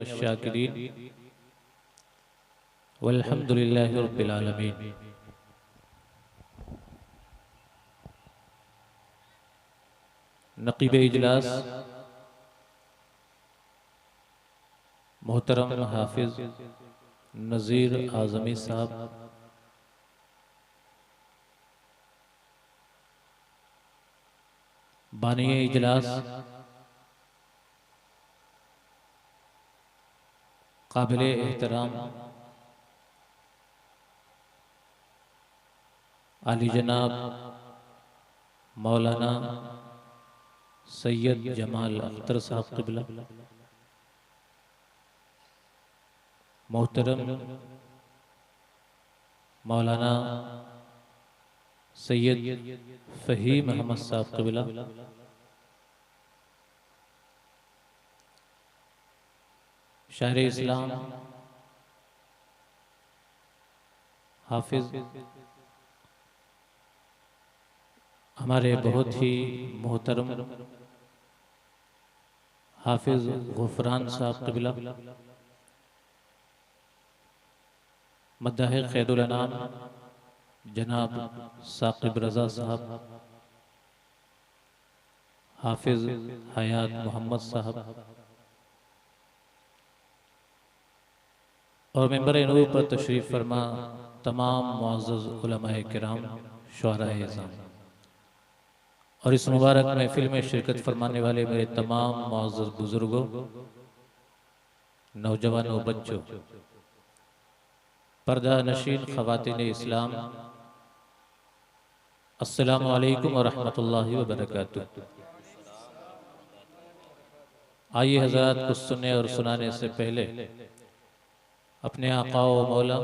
शाकिरीन वल्हम्दुलिल्लाहि रब्बिल आलमीन। नक़ीब इजलास मोहतरम हाफिज नज़ीर आज़मी साहब, बानी इजलास काबिल एहतराम आली जनाब मौलाना सैयद जमाल अख्तर साहब क़िबला, मोहतरम मौलाना सैयद फ़हीम अहमद साहब क़िबला, शायर इस्लाम हाफिज हमारे बहुत ही मोहतरम हाफिज गुफरान साहब क़िबला, मद्दाह खैरुल अनाम जनाब साकिब रज़ा साहब, हाफिज हयात मोहम्मद साहब और मेंबर नूर पर तशरीफ़ फरमा तमाम मुअज़्ज़ज़ उलमाए किराम, शुअराए इज़ाम और इस मुबारक महफिल में शिरकत फरमाने वाले मेरे तमाम मुअज़्ज़ज़ बुजुर्गों, नौजवानों, बच्चों, पर्दा नशीन ख़वातीन इस्लाम, अस्सलामु अलैकुम व रहमतुल्लाहि व बरकातुहू। आइए हज़रात, कुछ सुनने और सुनाने से पहले अपने आका व मौला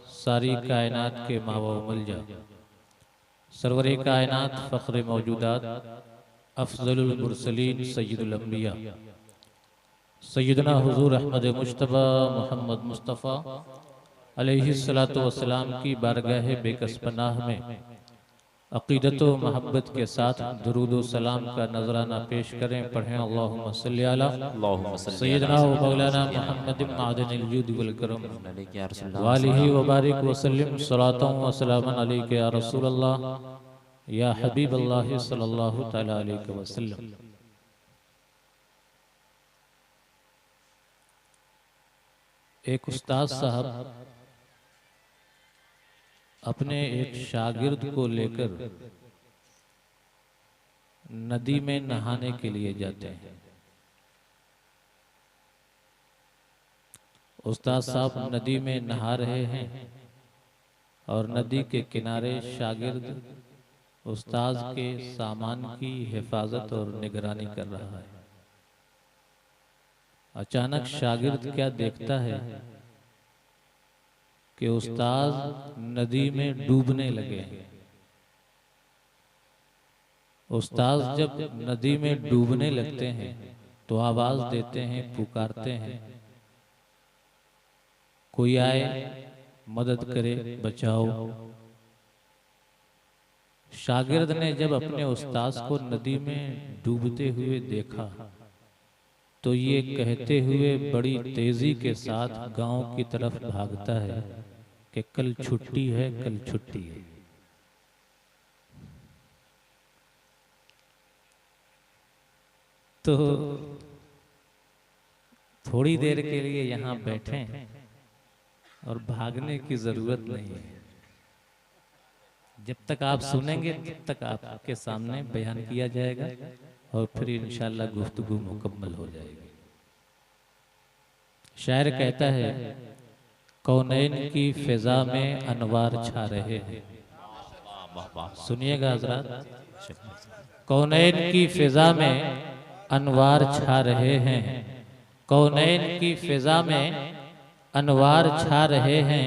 सारी कायनात के मावा मलजा सरवरे कायनात फ़ख्र मौजूदात अफ़ज़लुल मुरसलीन सय्यिदुल अंबिया सैयदना हुज़ूर अहमद मुज्तबा मोहम्मद मुस्तफ़ा अलैहिस्सलातु वस्सलाम की बारगाह बेकस पनाह में अक़ीदत व महब्बत के साथ दुरूद व सलाम का नजराना पेश करें। पढ़ें अल्लाहुम्मा सल्लि अला सय्यदना व मौलाना मुहम्मदिन मादनिल जूद वल करम व आलिहि व बारिक व सल्लिम सलातन व सलामन अलैका या रसूलल्लाह या हबीबल्लाह सल्लल्लाहु तआला अलैहि वसल्लम। एक उस्ताद साहब अपने एक शागिर्द को लेकर नदी में नहाने के लिए जाते हैं। उस्ताद साहब नदी में नहा रहे हैं और नदी के किनारे शागिर्द उस्ताद के सामान की हिफाजत और निगरानी कर रहा है। अचानक शागिर्द क्या देखता है कि उस्ताद नदी में डूबने लगे हैं। उस्ताद जब नदी में डूबने लगते हैं तो आवाज देते हैं, पुकारते हैं, कोई आए मदद करे, बचाओ। शागिर्द ने जब अपने उस्ताद को नदी में डूबते हुए देखा तो ये कहते हुए बड़ी तेजी के साथ गांव की तरफ भागता है कि कल छुट्टी है, कल छुट्टी है। तो थोड़ी देर के लिए यहाँ बैठे और भागने की जरूरत नहीं है। जब तक आप सुनेंगे तब तक आपके सामने बयान किया जाएगा और फिर इंशाअल्लाह गुफ्तगू मुकम्मल हो जाएगी। शायर कहता है, कौनैन की फिजा में अनवार छा रहे हैं। सुनिएगा हज़रात, कौनैन की फिजा में अनवार छा रहे हैं, कौनैन की फिजा में अनवार छा रहे हैं,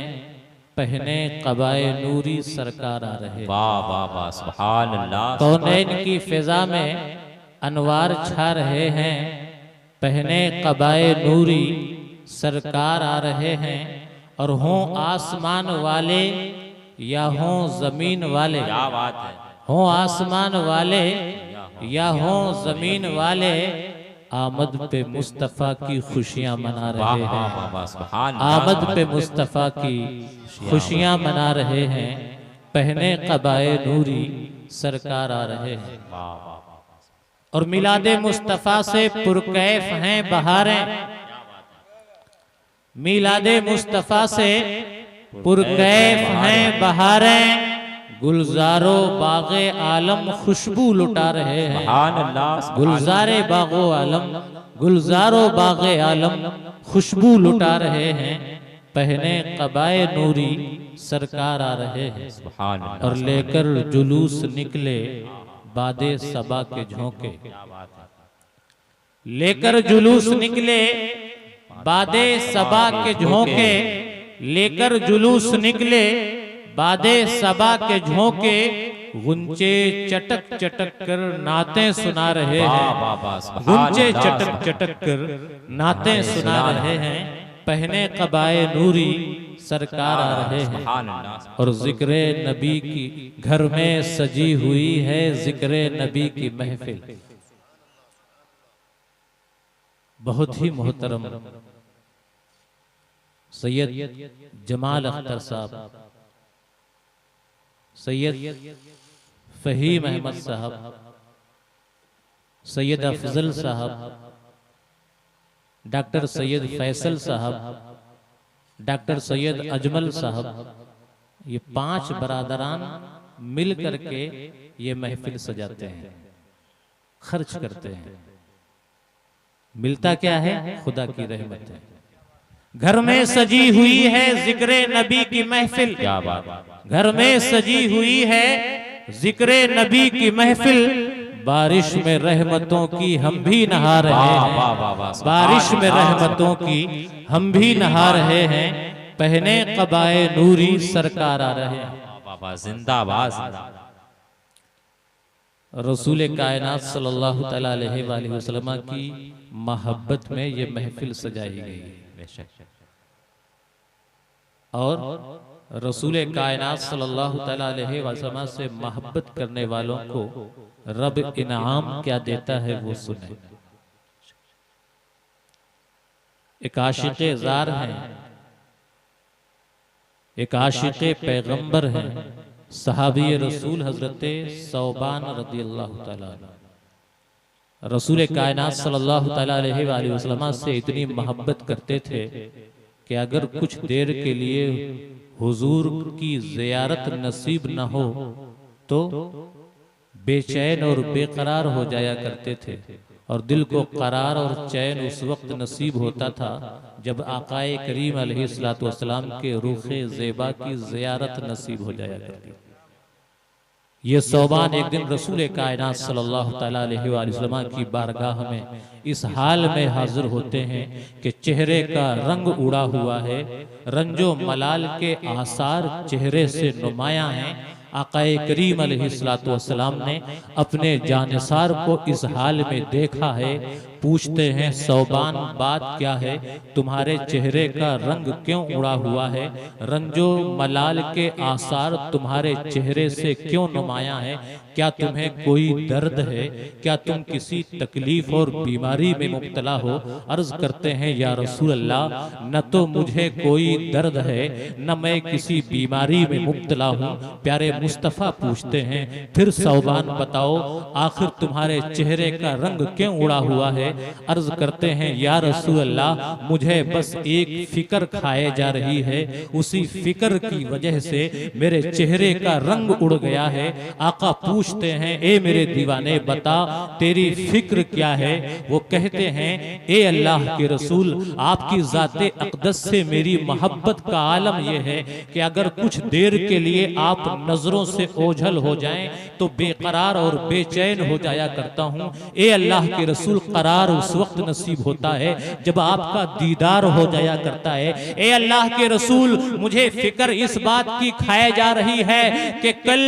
पहने क़बाए नूरी सरकार आ रहे हैं। वाह वाह वाह, सुभान अल्लाह। कौनैन की फिजा में अनवार छा रहे हैं, पहने क़बाए नूरी सरकार आ रहे हैं। और हों आसमान वाले या हों जमीन वाले, क्या बात है, हों आसमान वाले या हों जमीन वाले, आमद पे मुस्तफ़ा की खुशियां मना वाह रहे वाह हैं। वाह वाह सुभान अल्लाह। आमद पे मुस्तफ़ा की खुशियां मना रहे हैं। पहने क़बाए नूरी सरकार आ रहे हैं। वाह वाह वाह। और मिलादे मुस्तफ़ा से पुरकैफ हैं बहारें। मिलादे मुस्तफ़ा से पुरकैफ हैं बहारें। गुलजारो बागे आलम खुशबू लुटा रहे हैं। सुभान अल्लाह। गुलजारे बागो आलम, गुलजारो बागे आलम खुशबू लुटा रहे हैं। पहने क़बाए नूरी सरकार आ रहे हैं। सुभान अल्लाह। और लेकर जुलूस निकले बादे सबा के झोंके। लेकर जुलूस निकले बादे सबा के झोंके। लेकर जुलूस निकले बादे सबा के झोंके। गुंचे चटक चटक कर नाते सुना रहे वाह हैं। वाह वाह सुभान गुंचे अल्लाह। चटक चटक कर नाते सुना रहे हैं। पहने क़बाए नूरी सरकार आ रहे हैं। सुभान अल्लाह। और जिक्र नबी की घर में सजी हुई है जिक्र नबी की महफिल। बहुत ही मोहतरम सैयद जमाल अख्तर साहब, सैयद फहीम अहमद साहब, सैयद अफजल साहब, डॉक्टर सैयद फैसल साहब, डॉक्टर सैयद अजमल साहब, ये 5 बरादरान मिल करके ये महफिल सजाते हैं, खर्च करते हैं। मिलता क्या है? खुदा की रहमत है। घर में सजी हुई है जिक्र नबी की महफिल। क्या बात। घर में सजी हुई है जिक्र नबी की महफिल। बारिश में रहमतों की हम भी नहा रहे हैं। वाह वाह वाह। बारिश में रहमतों की हम भी नहा रहे हैं। पहने क़बाए नूरी सरकार आ रहे हैं। वाह वाह जिंदाबाद। रसूल कायनात सल्लल्लाहु तआला अलैहि वसल्लम की मोहब्बत में ये महफिल सजाई गई है। और रसूल कायनात सल्लल्लाहु तआला अलैहि वसल्लम से मोहब्बत करने वालों को रब इनाम क्या देता है वो सुने। एक आशिक़े ज़ार हैं, एक आशिक़े पैगंबर हैं, सहाबी रसूल हजरत सौबान रदियल्लाहु ताला अन्हु। रसूल कायनात सल्लल्लाहु तआला अलैहि वसल्लम से इतनी मोहब्बत करते थे कि अगर कुछ देर के लिए हुजूर की ज़ियारत नसीब न हो तो बेचैन और बेकरार हो जाया करते थे। और दिल को करार और चैन उस वक्त नसीब होता था जब आकाए करीम अलैहिस्सलातु वस्सलाम के रूखे ज़ेबा की ज़ियारत नसीब हो जाया करती। ये सौबान एक दिन रसूल कायनात सल्लल्लाहु तआला अलैहि वसल्लम की बारगाह में इस हाल में हाजिर होते हैं कि चेहरे का रंग उड़ा हुआ है, रंजो मलाल के आसार चेहरे से नुमायां हैं। आकाए करीम अलैहिस्सलातु वस्सलाम ने अपने जानिसार को इस हाल में देखा है। पूछते हैं सौबान बात क्या है, तुम्हारे चेहरे का रंग क्यों उड़ा हुआ है, रंजो मलाल के आसार तुम्हारे चेहरे से क्यों नुमायां है, क्या तुम्हें कोई दर्द है, क्या तुम किसी तकलीफ और बीमारी में मुब्तला हो। अर्ज करते हैं या रसूल अल्लाह, न तो मुझे कोई दर्द है न मैं किसी बीमारी में मुब्तला हूँ। प्यारे मुस्तफ़ा पूछते हैं फिर सौबान बताओ आखिर तुम्हारे चेहरे का रंग क्यों उड़ा हुआ है। अर्ज करते हैं या रसूल अल्लाह, मुझे बस एक फिक्र खाए जा रही है, उसी फिक्र की वजह से मेरे चेहरे का रंग उड़ गया है। आका पूछते हैं ए मेरे दीवाने बता तेरी फिक्र क्या है। वो कहते हैं ए अल्लाह के रसूल, आपकी ज़ाते अक़दस से मेरी मोहब्बत का आलम यह है कि अगर कुछ देर के लिए आप नजरों से ओझल हो जाएं तो बेकरार और बेचैन हो जाया करता हूँ। ए अल्लाह के रसूल, करार उस वक्त नसीब होता है जब आपका दीदार हो जाया करता है। ए अल्लाह के रसूल, मुझे फिक्र इस बात की खाए जा रही है कि कल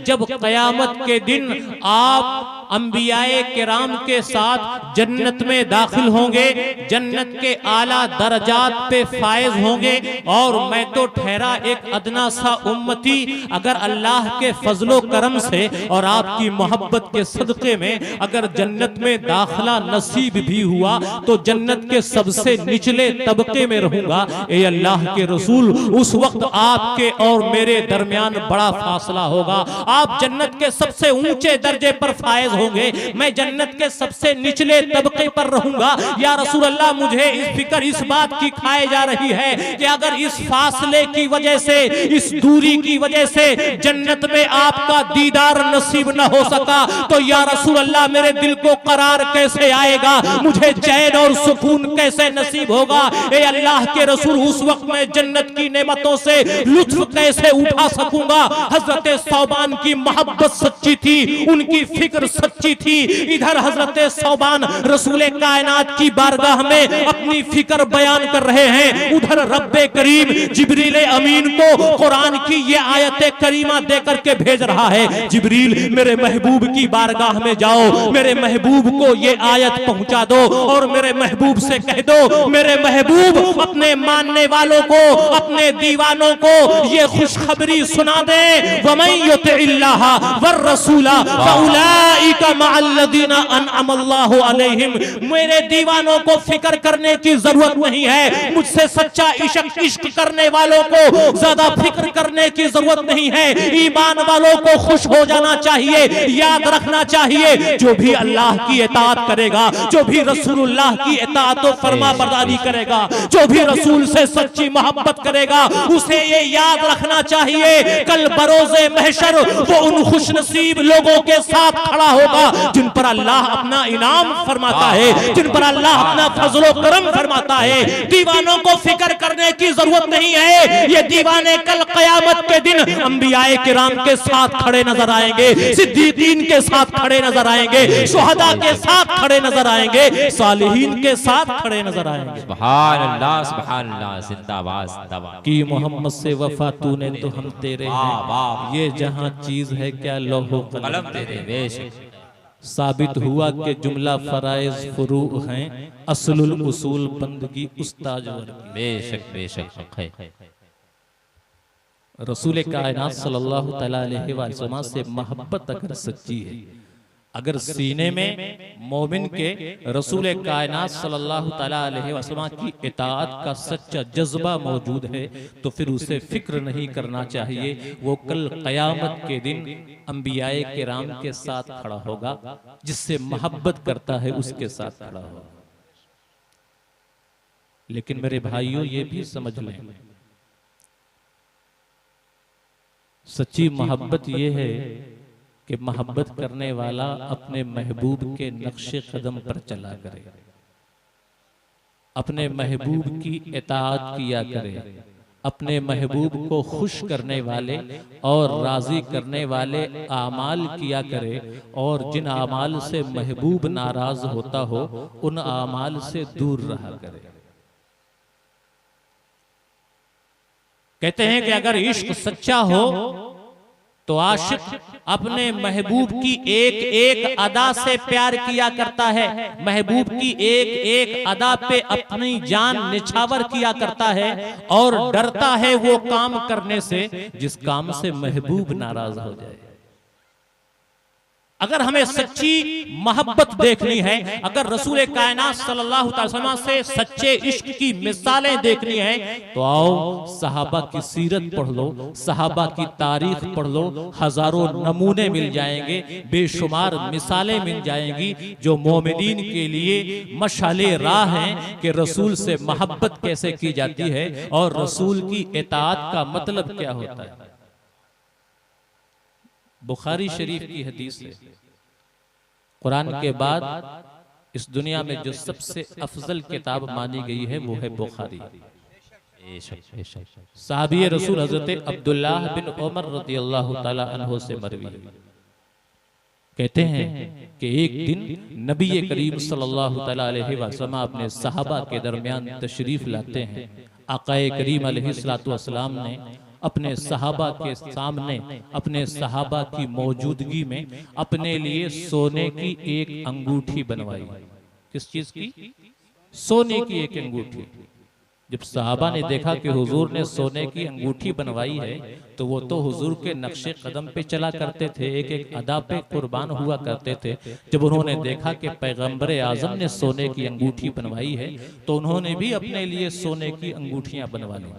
जब क़यामत के दिन आप अंबियाए किराम के साथ जन्नत में दाखिल होंगे, जन्नत के आला दर्जात पे फायज होंगे। और मैं तो ठहरा एक अदना सा उम्मती, अगर अल्लाह के फजलो करम से और आपकी मोहब्बत के सदक़े में अगर जन्नत में दाखिला नसीब भी हुआ तो जन्नत के सबसे निचले तबके में रहूंगा। ए अल्लाह के रसूल, उस वक्त आपके और मेरे दरमियान बड़ा फासला होगा। आप जन्नत के सबसे ऊंचे दर्जे पर फायज होंगे, मैं जन्नत के सबसे निचले तबके पर रहूंगा। या रसूल अल्लाह, मुझे इस फिक्र इस बात की खाए जा रही है कि अगर इस फासले की वजह से, इस दूरी की वजह से जन्नत में आपका दीदार नसीब न हो सका तो या रसूल अल्लाह, मेरे दिल को करार कैसे आएगा, मुझे चैन और सुकून कैसे नसीब होगा। ए अल्लाह के रसूल, उस वक्त मैं जन्नत की नेमतों से लुत्फ कैसे उठा सकूंगा। हजरत सौबान की मोहब्बत सच्ची थी, उनकी फिक्र सच्ची थी। इधर हजरत सौबान रसूल कायनात की बारगाह में अपनी फिक्र बयान कर रहे हैं, उधर रब्बे करीम जिब्रील अमीन को कुरान की ये आयत करीमा देकर के भेज रहा है। जिब्रील, मेरे महबूब की बारगाह में जाओ, मेरे महबूब को ये आयत पहुंचा दो और मेरे महबूब से कह दो, मेरे महबूब अपने मानने वालों को, अपने दीवानों को ये खुशखबरी सुना दे, वमन युतिइल्लाह वर रसूला फउलाइका मअल्लज़ीना अनअमल्लाहु अलैहिम। मेरे दीवानों को फिक्र करने की जरूरत नहीं है, मुझसे सच्चा इश्क करने वालों को ज्यादा फिक्र करने की जरूरत नहीं है। ईमान वालों को खुश हो जाना चाहिए, याद रखना चाहिए, जो भी अल्लाह की इताअत करेगा, जो भी रसूलुल्लाह की इताअत और फरमा बरदारी करेगा, जो भी रसूल से सच्ची मोहब्बत करेगा, उसे ये याद रखना चाहिए कल बरोज़े महशर वो उन खुशनसीब लोगों के साथ खड़ा होगा जिन पर अल्लाह अपना इनाम फरमाता है, जिन पर अल्लाह अपना फजलो करम फरमाता है। दीवानों को फिक्र करने की जरूरत नहीं है, ये दीवाने कल कयामत के दिन अंबियाए किराम के साथ खड़े नजर आएंगे, सिद्दीकीन के साथ खड़े नजर आएंगे, शुहदा के साथ खड़े नजर आएंगे, सालिहीन के साथ खड़े नजर आएंगे। सुभान अल्लाह, सुभान अल्लाह, जिंदाबाद जिंदाबाद। कि मोहम्मद से वफा तूने तो हम तेरे हैं, ये जहां चीज है क्या लोहो कलम तेरे। बेशक साबित हुआ कि जुमला फराइज फुरू हैं, असलुल उसूल बंदगी उस्ताद वर्गी। बेशक बेशक है। रसूल कायनात सल्लल्लाहु तआला अलैहि वसल्लम से मोहब्बत अगर सच्ची है, अगर सीने में मोमिन के रसूल कायनात सल्लल्लाहु तआला अलैहि वसल्लम की इताअत का सच्चा जज्बा मौजूद है तो फिर उसे फिक्र नहीं करना चाहिए। वो कल क़यामत के दिन अंबियाए किराम के साथ खड़ा होगा, जिससे मोहब्बत करता है उसके साथ खड़ा होगा। लेकिन मेरे भाइयों, ये भी समझ लें, सच्ची मोहब्बत ये है कि मोहब्बत करने वाला अपने महबूब के नक्शे कदम पर चला करे, अपने महबूब की इताअत किया करे, अपने महबूब को खुश करने वाले और राजी करने वाले आमाल किया करे, और जिन आमाल से महबूब नाराज होता हो उन आमाल से दूर रहा करे। कहते हैं कि अगर इश्क सच्चा हो तो आशिक अपने महबूब की एक एक अदा से प्यार किया करता है, महबूब की एक एक अदा पे अपनी जान निछावर किया करता है, और डरता है वो काम करने से जिस काम से महबूब नाराज हो जाए। अगर हमें सच्ची मोहब्बत देखनी है, अगर रसूल कायनात सल्लल्लाहु अलैहि वसल्लम से सच्चे इश्क की मिसालें देखनी है, तो आओ सहाबा की सीरत पढ़ लो, सहाबा की तारीख पढ़ लो, हजारों नमूने मिल जाएंगे, बेशुमार मिसालें मिल जाएंगी जो मोमिनीन के लिए मशाले राह हैं कि रसूल से मोहब्बत कैसे की जाती है और रसूल की इताअत का मतलब क्या होता है। बुखारी शरीफ की हदीस है, कुरान के बाद इस दुनिया में जो सबसे अफजल किताब मानी गई है वो है बुखारी। साहबी रसूल हजरत अब्दुल्लाह बिन उमर रदियल्लाहु ताला अन्हु से मरवी कहते हैं कि एक दिन नबी करीम सल्लल्लाहु ताला अलैहि वसल्लम अपने सहाबा के दरमियान तशरीफ लाते हैं। आकाए करीम अलैहिस्सलातु वस्सलाम ने अपने सहाबा के सामने, अपने सहाबा की मौजूदगी में अपने लिए सोने की एक अंगूठी बनवाई। किस चीज की? सोने की एक अंगूठी। जब सहाबा ने देखा कि हुजूर ने सोने की अंगूठी बनवाई है, तो वो तो हुजूर के नक्शे कदम पे चला करते थे, एक एक अदा पे कुर्बान हुआ करते थे। जब उन्होंने देखा कि पैगंबर आजम ने सोने की अंगूठी बनवाई है, तो उन्होंने भी अपने लिए सोने की अंगूठियां बनवा ली।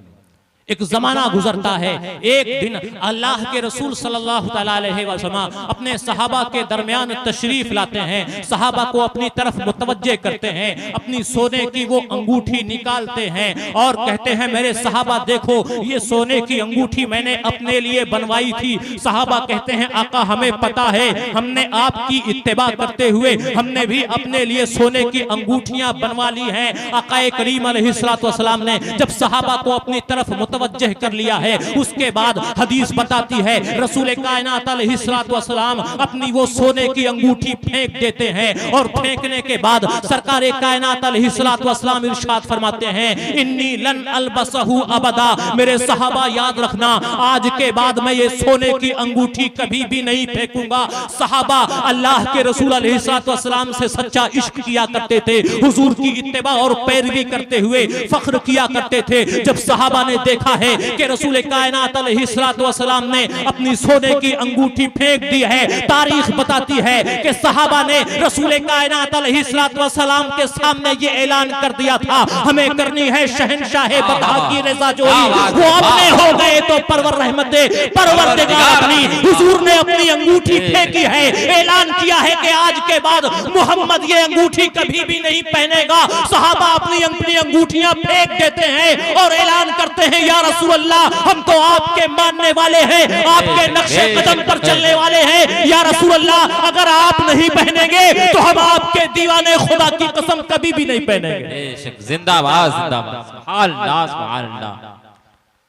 एक जमाना गुजरता है, एक दिन अल्लाह के रसूल सल्लल्लाहु अलैहि वसल्लम अपने सहाबा के दरमियान तशरीफ लाते हैं, सहाबा को अपनी तरफ मुतवज्जे करते हैं, अपनी सोने की वो अंगूठी निकालते हैं और कहते हैं मेरे सहाबा देखो ये सोने की अंगूठी मैंने अपने लिए बनवाई थी। सहाबा कहते हैं आका हमें पता है, हमने आपकी इत्तिबा करते हुए हमने भी अपने लिए सोने की अंगूठियां बनवा ली हैं। आका करीम अलैहिस्सलातु वस्सलाम ने जब सहाबा को अपनी तरफ मुतवज्जह कर लिया है, उसके बाद हदीस बताती है रसूल कायनात अलैहिस्सलातु वस्सलाम अपनी वो सोने की अंगूठी फेंक देते हैं और फेंकने के बाद सरकार कायनात अलैहिस्सलातु वस्सलाम इरशाद फरमाते हैं इन्नी लन अलबसहु अबदा, मेरे सहाबा याद रखना आज के बाद मैं ये सोने की अंगूठी कभी भी नहीं फेंकूंगा। सहाबा अल्लाह के रसूल अलैहिस्सलातु वस्सलाम से सच्चा इश्क किया करते थे, हुजूर की इत्तिबा और पैरवी करते हुए फख्र किया करते थे। जब सहाबा ने देखा है कि रसूल कायनात अलैहिस्सलातु वस्सलाम ने अपनी सोने की अंगूठी फेंक दी है, तारीख बताती है कि सहाबा ने रसूल कायनात अलैहिस्सलातु वस्सलाम के सामने ये ऐलान कर दिया था हमें करनी है शहंशाह बता की रज़ा जोई, वो अपने हो गए तो परवर रहमत दे परवरदिगार अपनी। हुजूर ने अपनी अंगूठी फेंकी है, ऐलान किया है कि आज के बाद मोहम्मद ये अंगूठी कभी भी नहीं पहनेगा। सहाबा अपनी अंगूठियां फेंक देते हैं और ऐलान करते हैं या रसूल अल्लाह हम तो आपके मानने वाले हैं, आपके नक्शे कदम पर चलने वाले हैं। या रसूल अल्लाह अगर आप नहीं पहनेंगे तो हम आपके दीवाने खुदा की कसम कभी भी नहीं पहनेंगे। जिंदाबाद जिंदाबाद, सुभान अल्लाह सुभान अल्लाह।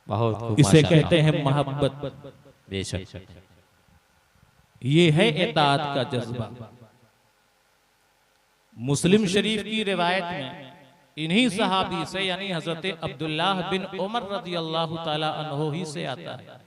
बहुत खूब, इसे माशाअल्लाह। कहते हैं मोहब्बत, बेशक ये है इताअत का जज्बा। मुस्लिम शरीफ की रिवायत में इन्हीं सहाबी से यानी हजरत अब्दुल्लाह बिन उमर रदियल्लाहु ताला अन्हु ही से आता है।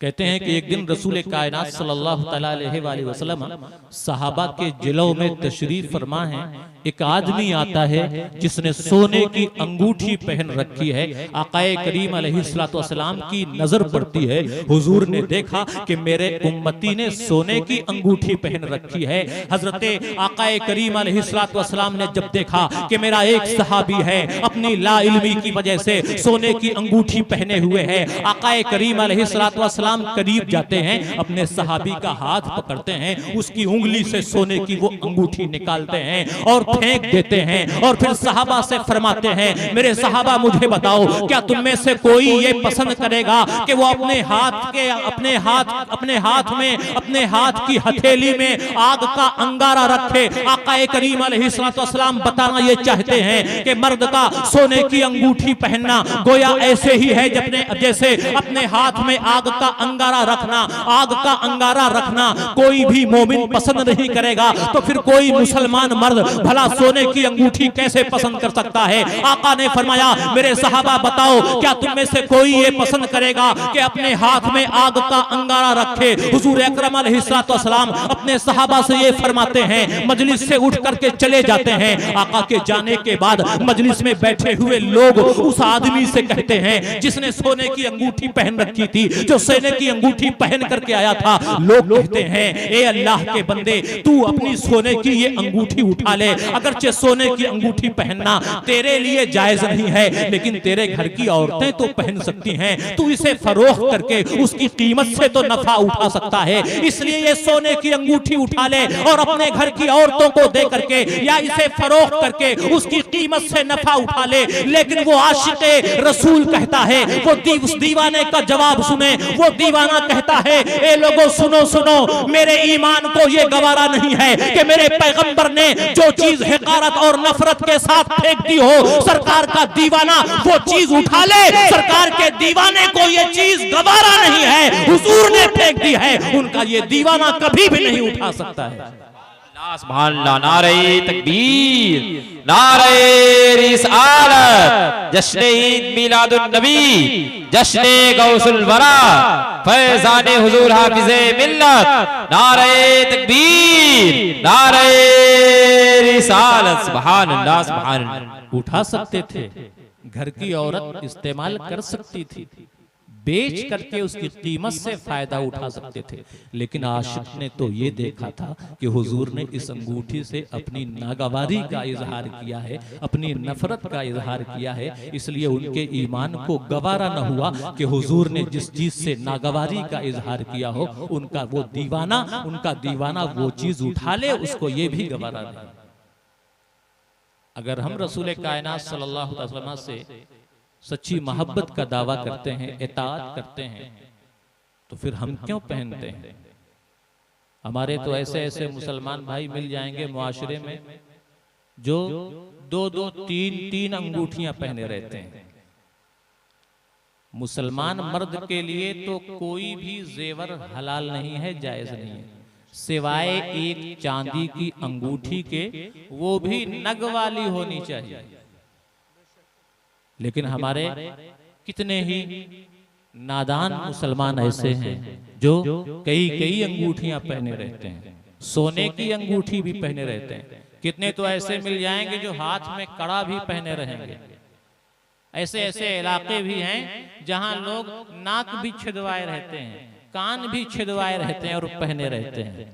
कहते हैं कि एक दिन रसूल कायनात सल्लल्लाहु अलैहि वसल्लम सहाबा के जिलों में तशरीफ फरमा है। एक आदमी आता है जिसने सोने की अंगूठी पहन रखी है। आकाए करीम अलैहिस्सलातु वस्सलाम की नजर पड़ती है, हुजूर ने देखा कि मेरे उम्मती ने सोने की अंगूठी पहन रखी है। हजरत आकाए करीम अलैहिस्सलातु वस्सलाम ने जब देखा कि मेरा एक सहाबी है अपनी ला इल्मी की वजह से सोने की अंगूठी पहने हुए है, आकाए करीम अलैहिस्सलातु वस्सलाम करीब जाते हैं, अपने सहाबी का हाथ पकड़ते हैं, उसकी उंगली से सोने की वो अंगूठी निकालते हैं और फेंक देते हैं। और फिर सहाबा से फरमाते हैं मेरे सहाबा मुझे बताओ क्या तुम में से कोई ये पसंद करेगा कि वो अपने हाथ में अपने हाथ की हथेली में आग का अंगारा रखे। आकाए करीम अलैहिस्सलातु वस्सलाम बताना ये चाहते हैं कि मर्द का सोने की अंगूठी पहनना गोया ऐसे ही है जैसे अपने हाथ में आग का अंगारा रखना। आग का अंगारा रखना कोई भी मोमिन पसंद नहीं करेगा, तो फिर कोई मुसलमान मर्द भला सोने की अंगूठी कैसे पसंद कर सकता है। आका ने फरमाया मेरे सहाबा बताओ क्या तुम में से कोई ये पसंद करेगा कि अपने हाथ में आग का अंगारा रखे। हुजूर अकरम अलैहिस्सलातु वस्सलाम अपने सहाबा से ये फरमाते हैं, मजलिस से उठ करके चले जाते हैं। आका के जाने के बाद मजलिस में बैठे हुए लोग उस आदमी से कहते हैं जिसने सोने की अंगूठी पहन रखी थी, जो सोने की अंगूठी पहन करके आया था, लोग कहते हैं ए अल्लाह के बंदे तू अपनी सोने की ये अंगूठी उठा ले। अगरचे सोने की अंगूठी पहनना तेरे लिए जायज नहीं है, लेकिन तेरे घर की औरतें तो पहन सकती हैं, तू इसे फरोख्त करके उसकी कीमत से तो नफा उठा सकता है, इसलिए ये सोने की अंगूठी उठा ले और अपने घर की औरतों को दे करके या इसे फरोख्त करके उसकी कीमत से नफा उठा ले। लेकिन वो आशिक़े रसूल कहता है, वो उस दीवाने का जवाब सुने। वो दीवाना कहता है ए लोगों सुनो सुनो, मेरे ईमान को ये गवारा नहीं है कि मेरे पैगंबर ने जो चीज हिकारत और नफरत के साथ फेंक दी हो, सरकार का दीवाना वो चीज उठा ले। सरकार के दीवाने को ये चीज गवारा नहीं है, हुजूर ने फेंक दी है, उनका ये दीवाना कभी भी नहीं उठा सकता है। सुभान अल्लाह, नारे तकबीर, नारे रिसालत, जश्न ईद मिलादुन नबी, जश्न गौसुल वरा, फैजाने हुजूर हाफिज़े मिल्लत, नारे तकबीर, नारे रिसालत, सुभान अल्लाह सुभान अल्लाह। उठा सकते थे, घर की औरत इस्तेमाल कर सकती थी, बेच करके उसकी कीमत से फायदा उठा सकते थे, लेकिन आशिक ने तो ये देखा था कि हुजूर ने इस अंगूठी से अपनी नागवारी का इजहार किया है, अपनी नफरत का इजहार किया है, इसलिए उनके ईमान को गवारा न हुआ कि हुजूर ने जिस चीज से नागवारी का इजहार किया हो, उनका दीवाना वो चीज उठा ले, उसको ये भी गवारा नहीं। अगर हम रसूल कायनात सल्लल्लाहु अलैहि वसल्लम से सच्ची मोहब्बत का दावा करते हैं, इताअत करते हैं, तो फिर हम क्यों पहनते हैं? हमारे तो ऐसे ऐसे मुसलमान भाई मिल जाएंगे मुआशरे में जो दो दो तीन तीन अंगूठियां पहने रहते हैं। मुसलमान मर्द के लिए तो कोई भी जेवर हलाल नहीं है, जायज नहीं है, सिवाय एक चांदी की अंगूठी के, वो भी नग वाली होनी चाहिए। लेकिन हमारे कितने ही नादान मुसलमान ऐसे हैं जो कई कई अंगूठियां पहने रहते हैं, सोने की अंगूठी भी पहने रहते हैं। कितने तो ऐसे मिल जाएंगे जो हाथ में कड़ा भी पहने रहेंगे। ऐसे ऐसे इलाके भी हैं जहां लोग नाक भी छिदवाए रहते हैं, कान भी छिदवाए रहते हैं और पहने रहते हैं,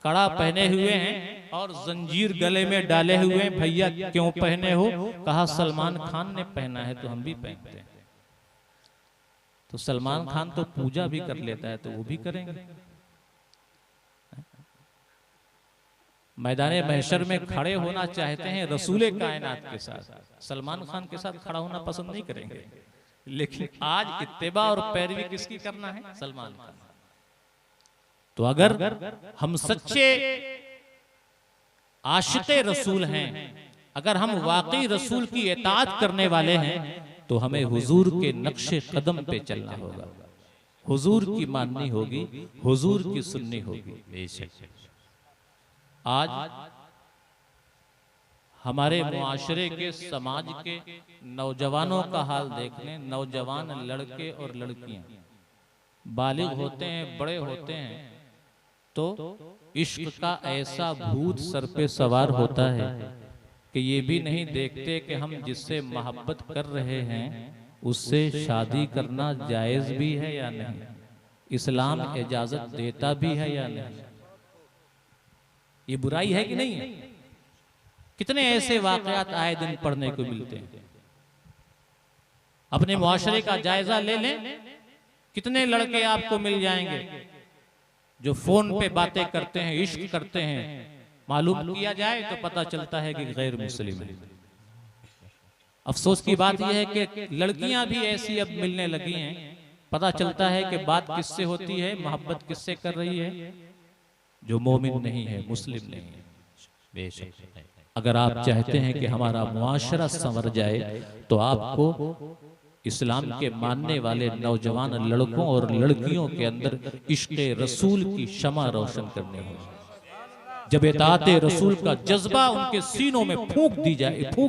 कड़ा पहने हुए हैं और जंजीर गले में डाले हुए हैं। भैया क्यों पहने हो? कहा सलमान खान ने पहना है तो हम भी पहनते हैं। तो सलमान खान तो पूजा भी कर लेता है, तो वो भी करेंगे। मैदान महशर में खड़े होना चाहते हैं रसूले कायनात के साथ, सलमान खान के साथ खड़ा होना पसंद नहीं करेंगे। लेकिन आज इत्तेबा और पैरवी किसकी करना है? सलमान खान। तो अगर हम सच्चे आशिक़े रसूल हैं, अगर हम वाकई रसूल की इताअत करने वाले हैं, तो हमें हुजूर के नक्शे कदम पे चलना होगा, हुजूर की माननी होगी, हुजूर की सुननी होगी। आज हमारे मुआशरे के, समाज के नौजवानों का हाल देख लें। नौजवान लड़के और लड़कियां बालिग होते हैं, बड़े होते हैं, तो इश्क का ऐसा भूत सर पे सवार होता है कि ये भी नहीं देखते कि हम जिससे मोहब्बत कर रहे हैं उससे शादी करना जायज भी है या नहीं, इस्लाम इजाजत देता भी है या नहीं। ये बुराई है कि नहीं है? कितने ऐसे वाकयात आए दिन पढ़ने को मिलते हैं। अपने मुआशरे का जायजा ले लें, कितने लड़के आपको मिल जाएंगे जो फोन पे बातें करते हैं, इश्क करते हैं, मालूम किया जाए तो पता चलता है कि गैर मुस्लिम है। अफसोस की बात यह है कि लड़कियां भी ऐसी अब मिलने लगी हैं, पता चलता है कि बात किससे होती है, मोहब्बत किससे कर रही है, जो मोमिन नहीं है, मुस्लिम नहीं है। बेशक अगर आप चाहते हैं कि हमारा मुआशरा संवर जाए तो आपको इस्लाम के मानने वाले नौजवान लड़कों और लड़कियों के अंदर इश्क़े रसूल की शमा रोशन करनी होगी। जब इताअते रसूल का जज्बा उनके सीनों में फूंक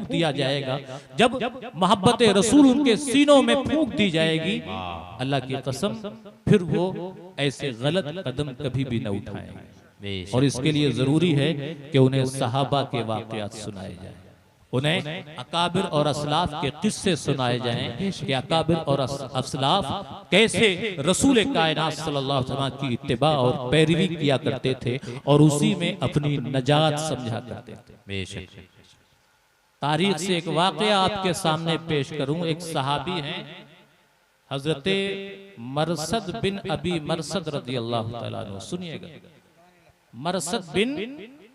दिया जाएगा, जब मोहब्बत रसूल उनके सीनों में फूंक दी जाएगी, अल्लाह की कसम फिर वो ऐसे गलत कदम कभी भी न उठाएंगे। और इसके लिए जरूरी है कि उन्हें सहाबा के वाक़यात सुनाए जाए, उन्हें अकाबिर और असलाफ के किस्से सुनाए जाएं कि अकाबिर और असलाफ कैसे रसूल कायनात सल्लल्लाहु अलैहि वसल्लम की इत्तिबा और पैरवी किया करते थे और उसी में अपनी नजात समझा करते थे। बेशक तारीख से एक वाक़या आपके सामने पेश करूं। एक सहाबी हैं हजरते मरसद बिन अबी मरसद रज़ियल्लाहु तआला अन्हु। सुनिएगा, मरसद बिन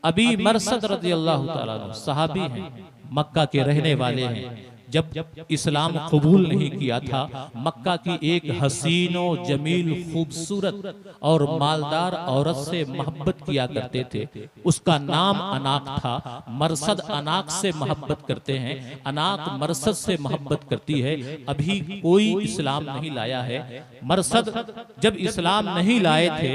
अबी मरसद रज़ियल्लाहु तआला अन्हु सहाबी हैं, मक्का के रहने वाले हैं। जब इस्लाम कबूल नहीं किया था, मक्का की एक हसीनो जमील खूबसूरत और मालदार औरत से मोहब्बत किया करते थे। उसका नाम अनाक था। मरसद अनाक से मोहब्बत करते हैं, अनाक मरसद से मोहब्बत करती है। अभी कोई इस्लाम नहीं लाया है। मरसद जब इस्लाम नहीं लाए थे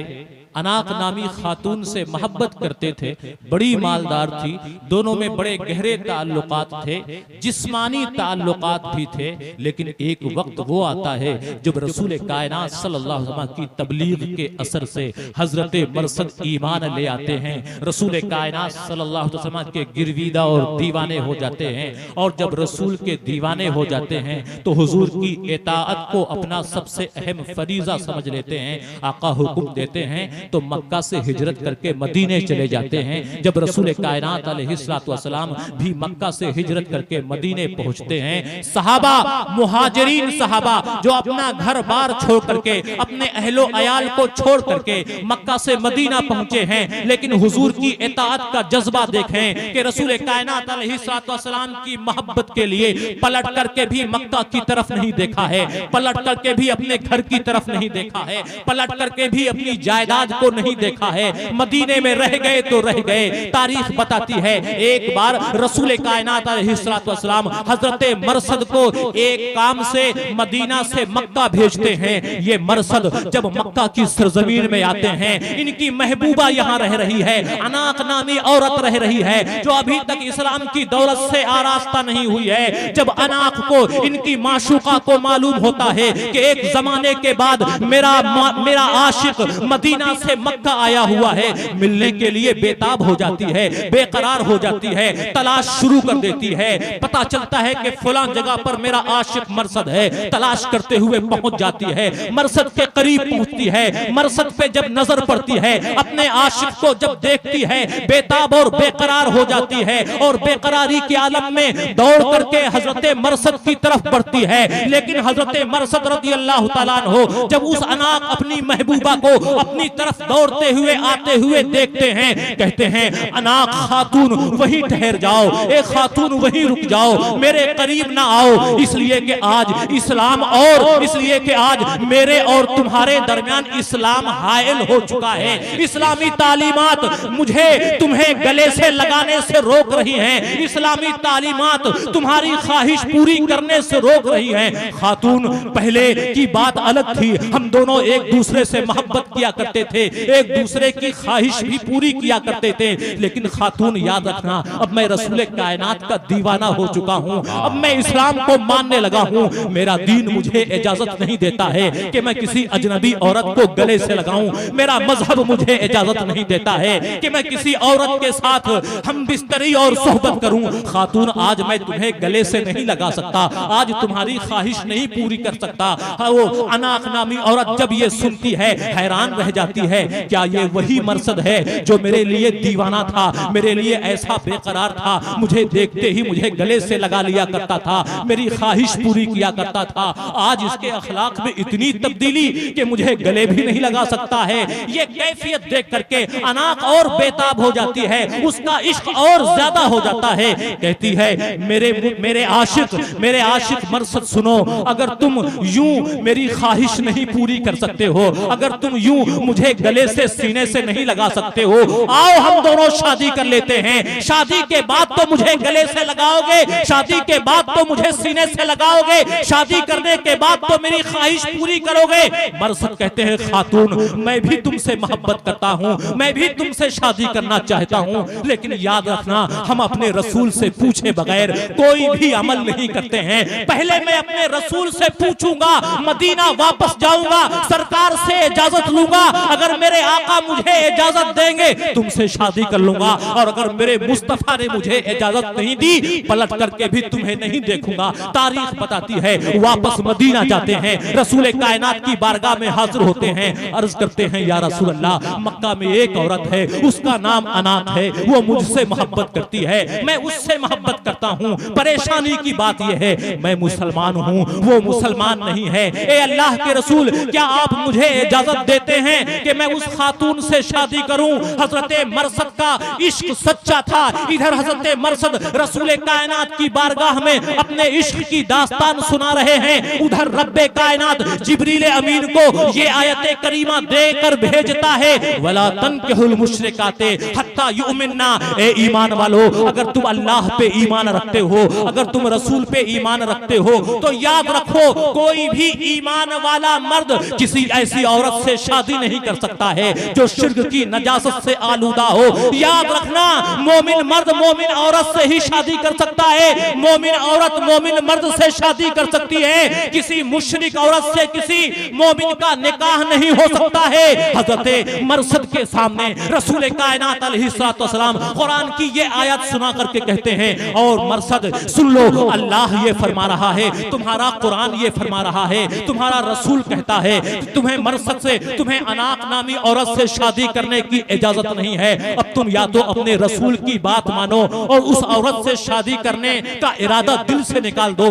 अनाक नामी खातून से मोहब्बत करते थे, बड़ी मालदार थी, दोनों में बड़े गहरे ताल्लुकात थे, जिस्मानी ताल्लुकात भी थे। लेकिन एक वक्त वो आता है जब रसूल कायनात सल्लल्लाहु अलैहि वसल्लम की तबलीग के असर से हजरत मरसद ईमान ले आते हैं, रसूल कायनात सल्लल्लाहु अलैहि वसल्लम के गिरवीदा और दीवाने हो जाते हैं। और जब रसूल के दीवाने हो जाते हैं तो हुजूर की इताअत को अपना सबसे अहम फरीजा समझ लेते हैं। आका हुक्म देते हैं तो मक्का से हिजरत करके मदीने चले जाते हैं। जब रसूल कायनात अलैहिस्सलातु वस्सलाम भी मक्का से हिजरत करके मदीने पहुंचते हैं, सहाबा मुहाजिरीन सहाबा जो अपना घर बार छोड़ करके अपने अहलो अयाल को छोड़ करके मक्का से मदीना पहुंचे हैं, लेकिन हुजूर की इताअत का जज्बा देखें कि रसूल कायनात अलैहिस्सलातु वस्सलाम की मोहब्बत के लिए पलट करके भी मक्का की तरफ नहीं देखा है, पलट करके भी अपने घर की तरफ नहीं देखा है, पलट करके भी अपनी जायदाद को नहीं देखा है। मदीने में रह गए तो रह गए। तारीख बताती है एक बार रसूल कायनात अलैहिस्सलातु वस्सलाम हजरत मरसद को एक काम से मदीना से मक्का भेजते हैं। ये मरसद जब मक्का की सरजमीन में आते हैं, इनकी महबूबा यहाँ रह रही है, अनाक नामी औरत रह रही है जो अभी तक इस्लाम की दौलत से आरास्ता नहीं हुई है। जब अनाक को इनकी माशूका को मालूम होता है कि एक जमाने के बाद मेरा आशिक मदीना से मक्का आया हुआ है, मिलने के लिए बेताब हो जाती है, बेकरार हो जाती है, तलाश शुरू कर देती है। पता चलता है कि फलां जगह पर मेरा आशिक मरसद है, तलाश करते हुए पहुंच जाती है, मरसद के करीब पहुंचती है, मरसद पे जब नजर पड़ती है, अपने आशिक को जब देखती है, बेताब और बेकरार हो जाती है और बेकरारी के आलम में दौड़ करके हजरत मरसद की तरफ बढ़ती है। लेकिन हजरत मरसद रज़ियल्लाहु ताला अन्हु जब उस अनाक अपनी महबूबा को अपनी तरफ दौड़ते हुए आते हुए देखते हैं, कहते हैं अनाक खातून वहीं ठहर जाओ, एक खातून वहीं रुक जाओ, मेरे करीब ना आओ, इसलिए कि आज इस्लाम और इसलिए कि आज मेरे और तुम्हारे दरमियान इस्लाम हायल हो चुका है। इस्लामी तालीमात मुझे तुम्हें गले से लगाने से रोक रही हैं, इस्लामी तालीमात तुम्हारी ख्वाहिश पूरी करने से रोक रही हैं। खातून पहले की बात अलग थी, हम दोनों एक दूसरे से मोहब्बत किया करते थे, एक दूसरे की ख्वाहिश भी पूरी किया करते थे। लेकिन खातून याद रखना, अब मैं रसूल कायनात का दीवाना हो चुका हूँ, अब मैं इस्लाम को मानने लगा हूँ, मेरा दीन मुझे इजाजत नहीं देता है कि मैं किसी अजनबी औरत को गले से लगाऊं, मेरा मजहब मुझे इजाजत नहीं देता है कि मैं किसी औरत के साथ हम बिस्तरी और सोहबत करूं। खातून आज मैं तुम्हें गले से नहीं लगा सकता, आज तुम्हारी ख्वाहिश नहीं पूरी कर सकता। वो अनाक नामी औरत जब ये सुनती है हैरान रह जाती है, क्या ये वही मरसद है जो मेरे लिए दीवाना था, मेरे लिए ऐसा बेकरार था, मुझे देखते ही मुझे गले से लगा लिया करता था, मेरी ख्वाहिश पूरी किया करता था। आज इसके अखलाक में इतनी तब्दीली कि मुझे गले भी नहीं लगा सकता है। ये कैफियत देख करके अनाक और बेताब हो जाती है, उसका इश्क और ज्यादा हो जाता है। कहती है मेरे आशिक मरसद सुनो, अगर तुम यूं मेरी ख्वाहिश नहीं पूरी कर सकते हो, अगर तुम यूं मुझे गले से सीने से नहीं लगा सकते हो, आओ हम दोनों शादी कर लेते हैं। शादी के बाद तो मुझे गले से लगाओगे, शादी के बाद तो मुझे सीने से लगाओगे, शादी करने के बाद तो मेरी ख्वाहिश पूरी करोगे। मरसद कहते हैं खातून मैं भी तुमसे मोहब्बत करता हूँ, मैं भी तुमसे शादी करना चाहता हूँ, लेकिन याद रखना हम अपने रसूल से पूछे बगैर कोई भी अमल नहीं करते हैं। पहले मैं अपने रसूल से पूछूंगा, मदीना वापस जाऊंगा, सरकार से इजाजत लूंगा, अगर मेरे आका मुझे इजाजत देंगे तुमसे शादी कर लूंगा, और अगर मेरे मुस्तफा ने मुझे इजाजत नहीं दी पलट करके भी तुम्हें नहीं देखूंगा। तारीख बताती है वापस मदीना जाते हैं, रसूल कायनात की बारगाह में हाजिर होते हैं, अर्ज करते हैं या रसूल अल्लाह मक्का में एक औरत है, उसका नाम अनाक है, वो मुझसे मोहब्बत करती है, मैं उससे मोहब्बत करता हूँ, परेशानी की बात यह है मैं मुसलमान हूँ, वो मुसलमान नहीं है। ए अल्लाह के रसूल क्या आप मुझे इजाजत देते हैं कि मैं उस खातून से शादी करूं? हजरत मरसद का इश्क सच्चा था, इधर हजरत मरसद रसूल कायनात की बारगाह में अपने इश्क की दास्तान सुना रहे हैं, उधर रब्बे कायनात जिब्रील अमीन को ये आयत करीमा देकर भेजता है वला तनकिहुल मुशरिकाते हत्ता युमिनना। ए ईमान वालो, अगर तुम अल्लाह पे ईमान रखते हो, अगर तुम रसूल पे ईमान रखते हो तो याद रखो कोई भी ईमान वाला मर्द किसी ऐसी औरत से शादी नहीं कर सकता है जो शिर्क की नजासत से आलूदा हो। याद रखना, मोमिन मर्द मोमिन औरत से ही शादी कर सकता है, मोमिन औरत मोमिन मर्द से शादी कर सकती है। किसी मुशरिक औरत से किसी मोमिन का निकाह नहीं हो सकता है। हजरत मरसद के सामने रसूल कायनात अलैहिस्सलाम कुरान की ये आयत सुना करके कहते हैं, और मरसद सुन लो, अल्लाह ये फरमा रहा है, तुम्हारा कुरान ये फरमा रहा है, तुम्हारा रसूल कहता है तुम्हें मरसद से, तुम्हें अनाक नामी औरत से शादी करने की इजाजत नहीं है। अब तुम या तो अपने रसूल की बात मानो और उस औरत से शादी करने का इरादा दिल से निकाल दो।